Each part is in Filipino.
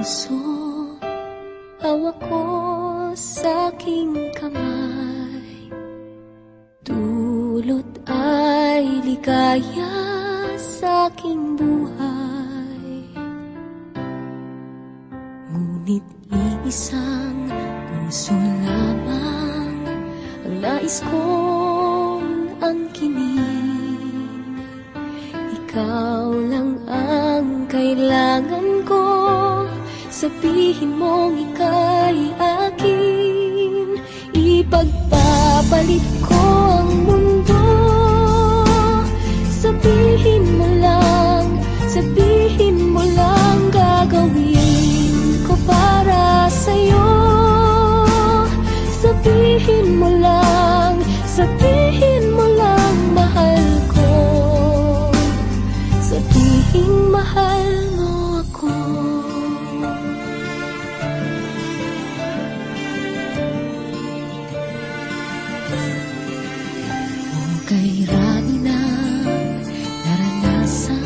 puso, hawak ko sa aking kamay. Dulot ay ligaya sa aking buhay. Ngunit iisang puso lamang ang nais kong angkinin. Ikaw lang ang kailangan ko, sabihin mong ika'y akin. Ipagpapalit ko ang mundo, sabihin mo lang gagawin ko para sa'yo. Sabihin mo lang mahal ko. Sabihin mahal mo ako. Kay rami ng naranasan,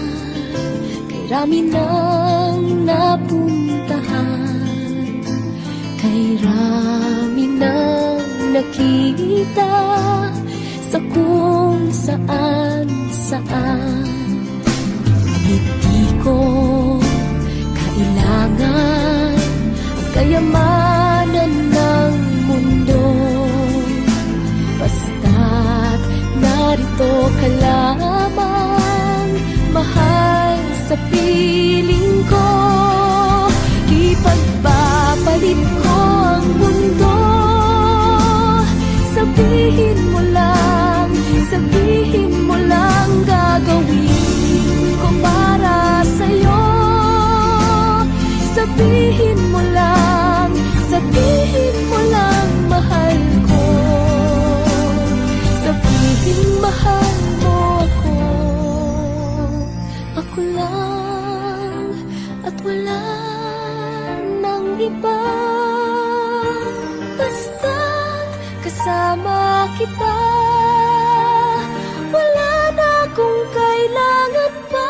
kay rami ng napuntahan, kay rami ng nakita sa kung saan. Ngunit di ko kailangan ang kayamanan ng mundo, basta't narito ka lamang, mahal sa piling ko. Ipagpapalit ko ang mundo, sabihin mo lang gagawin ko para sa'yo. Sabihin mo lang mahal ko. Sabihin mahal mo ako. Ako lang at wala nang iba, basta't kasama kita. Wala na akong kailangan pa.